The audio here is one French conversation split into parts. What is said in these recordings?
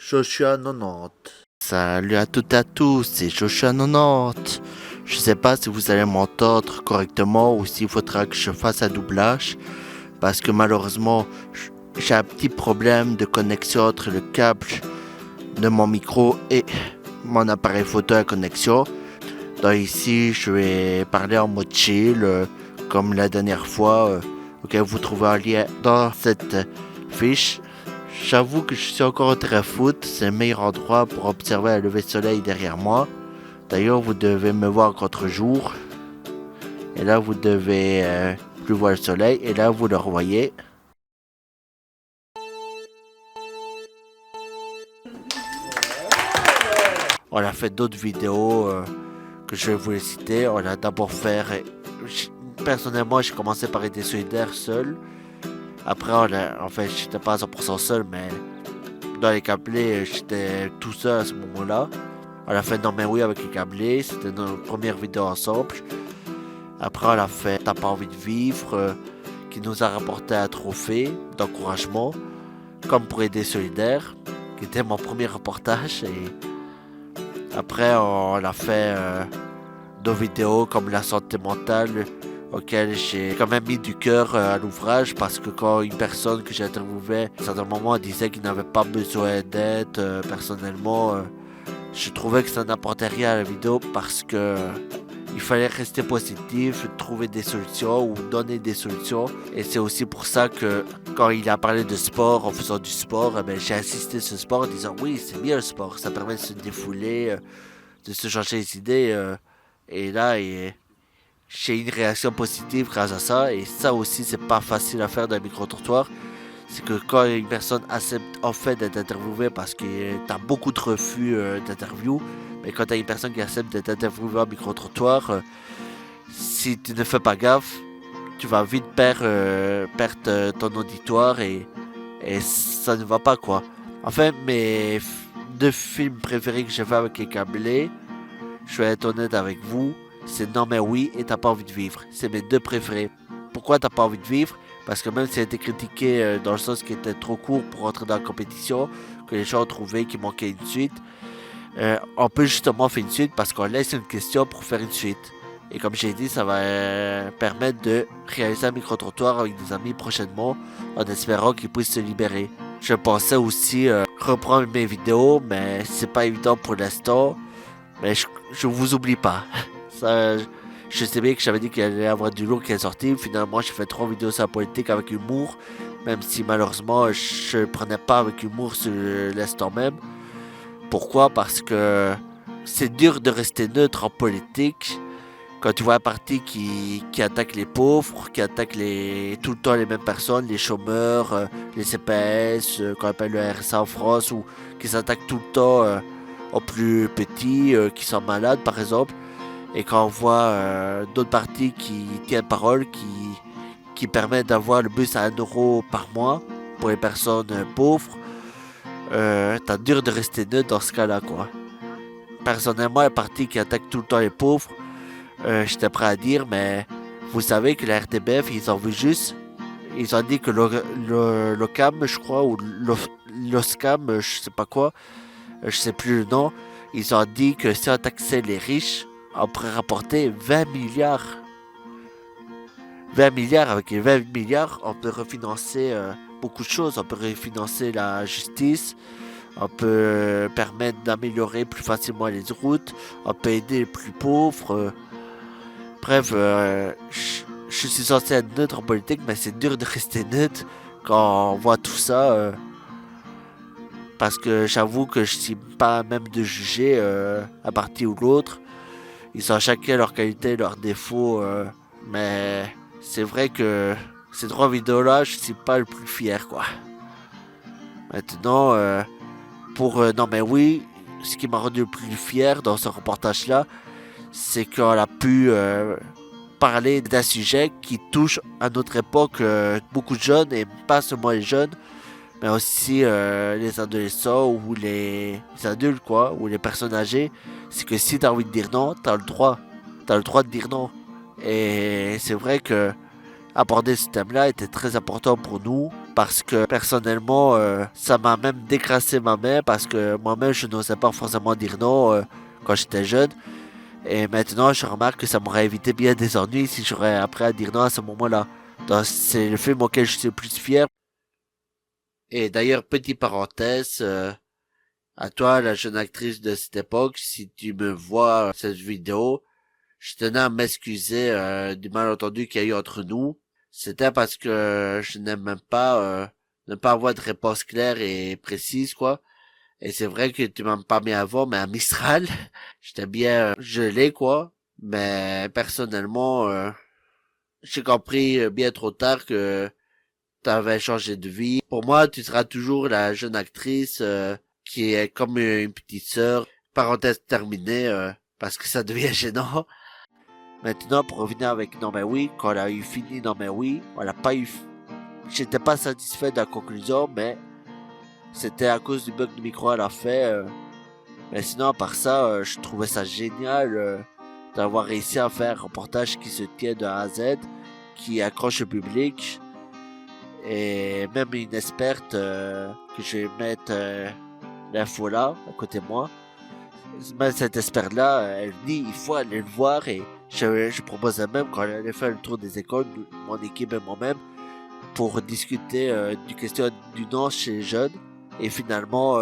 Joshua 90. Salut à toutes et à tous, c'est Joshua 90. Je sais pas si vous allez m'entendre correctement ou s'il faudra que je fasse un doublage parce que malheureusement j'ai un petit problème de connexion entre le câble de mon micro et mon appareil photo à connexion. Donc ici je vais parler en mode chill comme la dernière fois. Ok, vous trouvez un lien dans cette fiche. J'avoue que je suis encore au terrain foot, c'est le meilleur endroit pour observer le lever de soleil derrière moi. D'ailleurs, vous devez me voir contre-jour. Et là, vous devez plus voir le soleil. Et là, vous le revoyez. On a fait d'autres vidéos que je vais vous les citer. On a d'abord fait... Personnellement, j'ai commencé par être solidaire seul. Après, en fait, j'étais pas à 100% seul, mais dans les câblés, j'étais tout seul à ce moment-là. On a fait Non mais oui avec les câblés, c'était notre première vidéo ensemble. Après, on a fait T'as pas envie de vivre, qui nous a rapporté un trophée d'encouragement, comme pour aider solidaire, qui était mon premier reportage. Et après, on a fait d'autres vidéos comme la santé mentale, auquel j'ai quand même mis du cœur à l'ouvrage parce que quand une personne que j'ai interviewée à un certain moment disait qu'il n'avait pas besoin d'aide personnellement, je trouvais que ça n'apportait rien à la vidéo parce que il fallait rester positif, trouver des solutions ou donner des solutions. Et c'est aussi pour ça que quand il a parlé de sport, en faisant du sport, j'ai insisté sur le sport en disant oui, c'est bien le sport, ça permet de se défouler, de se changer les idées. Et là, j'ai une réaction positive grâce à ça. Et ça aussi, c'est pas facile à faire dans un micro-trottoir. C'est que quand une personne accepte en fait d'être interviewée parce que t'as beaucoup de refus d'interview, mais quand t'as une personne qui accepte d'être interviewée en micro-trottoir, si tu ne fais pas gaffe, tu vas vite perdre ton auditoire et ça ne va pas quoi. Enfin, mes deux films préférés que j'ai fait avec les câblés, je vais être honnête avec vous, c'est Non mais oui et T'as pas envie de vivre. C'est mes deux préférés. Pourquoi T'as pas envie de vivre? Parce que même si ça a été critiqué dans le sens qui était trop court pour entrer dans la compétition, que les gens ont trouvé qu'il manquait une suite, on peut justement faire une suite parce qu'on laisse une question pour faire une suite. Et comme j'ai dit, ça va permettre de réaliser un micro-trottoir avec des amis prochainement en espérant qu'ils puissent se libérer. Je pensais aussi reprendre mes vidéos, mais c'est pas évident pour l'instant. Mais je vous oublie pas. Ça, je sais bien que j'avais dit qu'il allait y avoir du lourd qui est sorti. Finalement, j'ai fait 3 vidéos sur la politique avec humour. Même si malheureusement, je ne prenais pas avec humour sur l'instant même. Pourquoi? Parce que c'est dur de rester neutre en politique. Quand tu vois un parti qui attaque les pauvres, qui attaque tout le temps les mêmes personnes, les chômeurs, les CPS, qu'on appelle le RSA en France, ou qui s'attaque tout le temps aux plus petits, qui sont malades par exemple. Et quand on voit d'autres partis qui tiennent parole, qui permettent d'avoir le bus à 1 € par mois pour les personnes pauvres, t'as dur de rester neutre dans ce cas-là, quoi. Personnellement, les partis qui attaquent tout le temps les pauvres, j'étais prêt à dire, mais vous savez que la RTBF, ils ont vu juste, ils ont dit que l'OCAM, je crois, ou l'OSCAM, je sais pas quoi, je sais plus le nom, ils ont dit que si on taxait les riches, on pourrait rapporter 20 milliards. 20 milliards, avec les 20 milliards, on peut refinancer beaucoup de choses. On peut refinancer la justice, on peut permettre d'améliorer plus facilement les routes, on peut aider les plus pauvres. Bref, je suis censé être neutre en politique, mais c'est dur de rester neutre quand on voit tout ça. Parce que j'avoue que je ne suis pas même de juger un parti ou l'autre. Ils ont chacun leurs qualités, leurs défauts, mais c'est vrai que ces 3 vidéos-là, je suis pas le plus fier, quoi. Maintenant, pour Non mais oui, ce qui m'a rendu le plus fier dans ce reportage-là, c'est qu'on a pu parler d'un sujet qui touche à notre époque beaucoup de jeunes, et pas seulement les jeunes, mais aussi les adolescents ou les adultes, quoi, ou les personnes âgées. C'est que si t'as envie de dire non, t'as le droit. T'as le droit de dire non. Et c'est vrai que aborder ce thème-là était très important pour nous, parce que personnellement, ça m'a même décrassé ma main parce que moi-même je n'osais pas forcément dire non quand j'étais jeune. Et maintenant, je remarque que ça m'aurait évité bien des ennuis si j'aurais appris à dire non à ce moment-là. Donc, c'est le film auquel je suis le plus fier. Et d'ailleurs, petite parenthèse, à toi, la jeune actrice de cette époque, si tu me vois cette vidéo, je tenais à m'excuser du malentendu qu'il y a eu entre nous. C'était parce que je n'aime même pas ne pas avoir de réponse claire et précise, quoi. Et c'est vrai que tu m'as pas mis avant, mais à Mistral, j'étais bien gelé, quoi. Mais personnellement, j'ai compris bien trop tard que t'avais changé de vie. Pour moi, tu seras toujours la jeune actrice qui est comme une petite sœur. Parenthèse terminée, parce que ça devient gênant. Maintenant, pour revenir avec Non mais oui, quand on a eu fini Non mais oui, on n'a pas eu... J'étais pas satisfait de la conclusion, mais c'était à cause du bug du micro à la fin. Mais sinon, à part ça, je trouvais ça génial d'avoir réussi à faire un reportage qui se tient de A à Z, qui accroche le public, et même une experte que je vais mettre l'info là, à côté de moi. Même cette experte-là, elle dit il faut aller le voir et je proposais même quand elle allait faire le tour des écoles, mon équipe et moi-même, pour discuter du question du non chez les jeunes. Et finalement,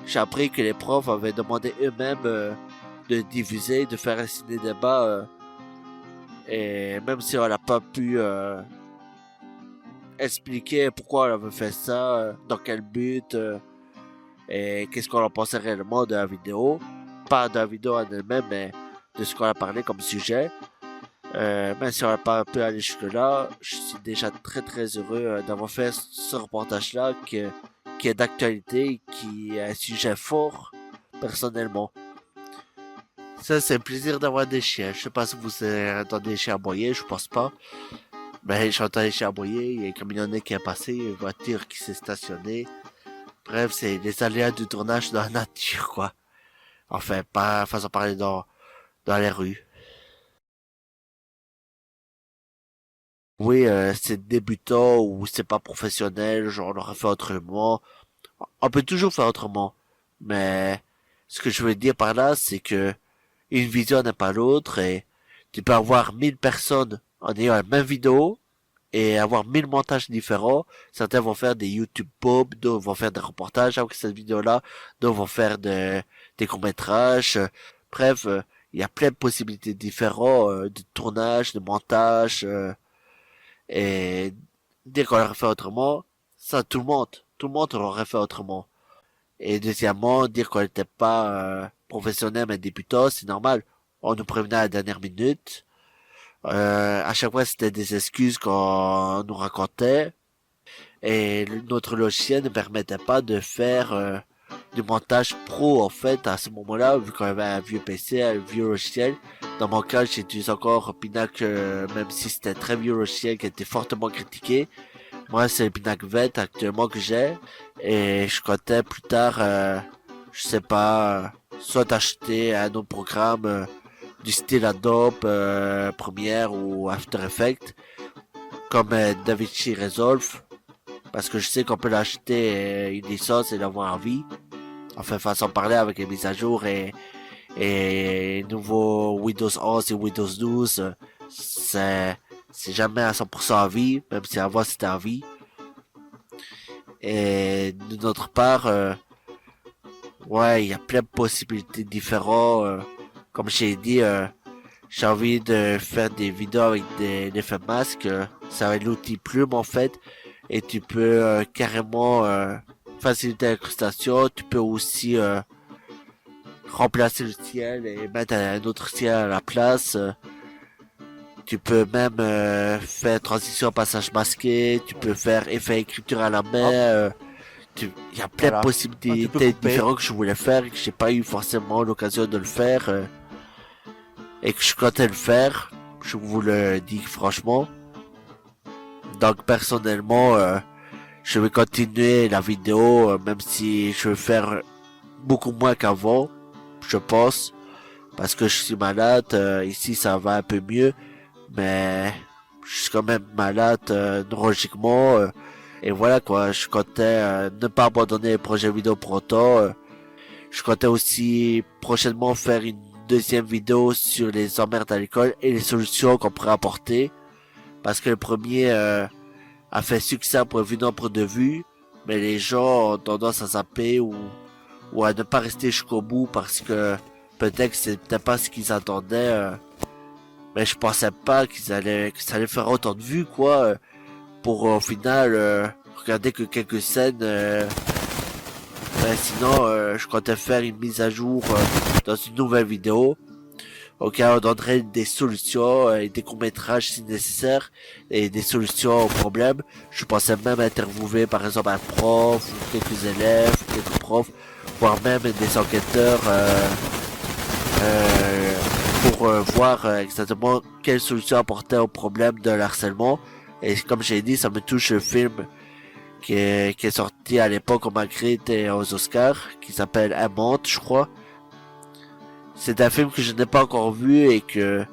j'ai appris que les profs avaient demandé eux-mêmes de diffuser, de faire un ciné-débat. Et même si on n'a pas pu expliquer pourquoi on avait fait ça, dans quel but, et qu'est-ce qu'on en pensait réellement de la vidéo. Pas de la vidéo en elle-même, mais de ce qu'on a parlé comme sujet. Même si on n'a pas pu aller jusque-là, je suis déjà très très heureux d'avoir fait ce reportage-là qui est d'actualité, qui est un sujet fort, personnellement. Ça, c'est un plaisir d'avoir des chiens. Je sais pas si vous entendez des chiens aboyer, je pense pas. Mais j'entends des chiens aboyer, il y a un camionneur qui est passé, une voiture qui s'est stationnée. Bref, c'est les aléas du tournage dans la nature, quoi. Enfin, pas façon de parler dans les rues. Oui, c'est débutant ou c'est pas professionnel, genre on aurait fait autrement. On peut toujours faire autrement. Mais ce que je veux dire par là, c'est que une vision n'est pas l'autre et tu peux avoir 1000 personnes en ayant la même vidéo et avoir 1000 montages différents. Certains vont faire des YouTube pop, d'autres vont faire des reportages avec cette vidéo-là, d'autres vont faire des courts-métrages. Bref, il y a plein de possibilités différentes de tournage, de montage. Et dire qu'on l'aurait fait autrement, ça tout le monde l'aurait fait autrement. Et deuxièmement, dire qu'on n'était pas professionnel mais débutant, c'est normal. On nous prévenait à la dernière minute. À chaque fois, c'était des excuses qu'on nous racontait. Et notre logiciel ne permettait pas de faire du montage pro, en fait, à ce moment-là, vu qu'on avait un vieux PC, un vieux logiciel. Dans mon cas, j'utilise encore Pinac, même si c'était un très vieux logiciel qui était fortement critiqué. Moi, c'est le Pinac VET actuellement que j'ai. Et je comptais plus tard, je sais pas, soit acheter un autre programme du style Adobe, Premiere ou After Effects, comme DaVinci Resolve. Parce que je sais qu'on peut l'acheter une licence et l'avoir en vie. Enfin, façon de parler avec les mises à jour et nouveau Windows 11 et Windows 12, c'est jamais à 100% à vie, même si avant c'était à vie. Et de notre part, ouais, il y a plein de possibilités différentes. Comme j'ai dit, j'ai envie de faire des vidéos avec des effets masques. Ça va être l'outil Plume en fait. Et tu peux carrément faciliter l'incrustation. Tu peux aussi remplacer le ciel et mettre un autre ciel à la place. Tu peux même faire transition passage masqué. Tu peux faire effet écriture à la main. Il y a plein de possibilités différentes que je voulais faire et que j'ai pas eu forcément l'occasion de le faire. Et que je comptais le faire. Je vous le dis franchement. Donc personnellement, je vais continuer la vidéo, même si je vais faire beaucoup moins qu'avant, je pense, parce que je suis malade. Ici, ça va un peu mieux, mais je suis quand même malade neurologiquement. Et voilà quoi, je comptais ne pas abandonner les projets vidéo pour autant. Je comptais aussi prochainement faire une deuxième vidéo sur les emmerdes à l'école et les solutions qu'on pourrait apporter. Parce que le premier a fait succès pour vu nombre de vues, mais les gens ont tendance à zapper ou à ne pas rester jusqu'au bout parce que peut-être que c'était pas ce qu'ils attendaient. Mais je pensais pas que ça allait faire autant de vues quoi. Pour au final regarder que quelques scènes. Sinon, je comptais faire une mise à jour dans une nouvelle vidéo. Auquel on donnerait des solutions et des courts-métrages si nécessaire et des solutions aux problèmes. Je pensais même interviewer par exemple un prof ou quelques élèves, quelques profs, voire même des enquêteurs pour voir exactement quelles solutions apporter au problème de l'harcèlement. Et comme j'ai dit, ça me touche le film qui est sorti à l'époque au Magritte et aux Oscars, qui s'appelle Amante, je crois. C'est un film que je n'ai pas encore vu et que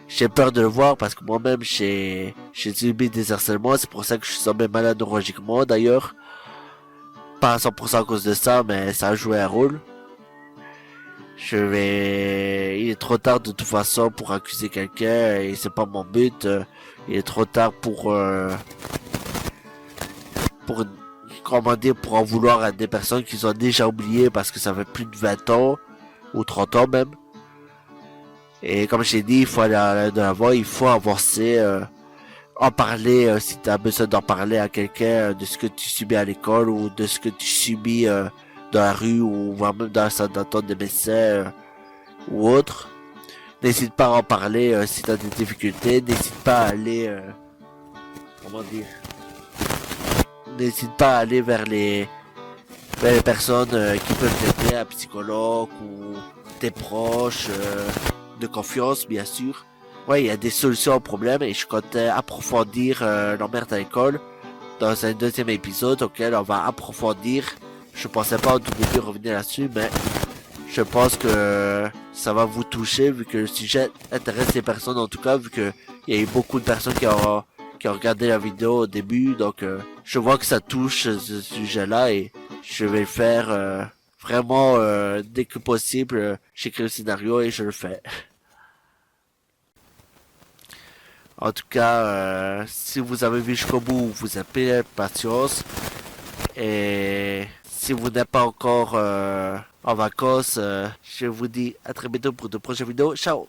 j'ai peur de le voir parce que moi-même j'ai subi des harcèlements. C'est pour ça que je suis tombé malade neurologiquement d'ailleurs. Pas à 100% à cause de ça, mais ça a joué un rôle. Il est trop tard de toute façon pour accuser quelqu'un et c'est pas mon but. Il est trop tard comment dire, pour en vouloir à des personnes qui ont déjà oublié parce que ça fait plus de 20 ans ou 30 ans même. Et comme j'ai dit, il faut aller de l'avant, il faut avancer, en parler si tu as besoin d'en parler à quelqu'un de ce que tu subis à l'école ou de ce que tu subis dans la rue ou voire même dans la salle d'attente des médecins ou autre. N'hésite pas à en parler si tu as des difficultés, n'hésite pas à aller comment dire, n'hésite pas à aller vers les personnes qui peuvent t'aider, un psychologue ou tes proches de confiance bien sûr. Ouais, il y a des solutions au problème et je comptais approfondir l'emmerde à l'école dans un deuxième épisode auquel on va approfondir. Je pensais pas au tout début revenir là-dessus, mais je pense que ça va vous toucher vu que le sujet intéresse les personnes en tout cas, vu que il y a eu beaucoup de personnes qui ont regardé la vidéo au début, donc je vois que ça touche ce sujet-là et je vais le faire vraiment dès que possible. J'écris le scénario et je le fais. En tout cas, si vous avez vu jusqu'au bout, vous avez plein de patience. Et si vous n'êtes pas encore en vacances, je vous dis à très bientôt pour de prochaines vidéos. Ciao!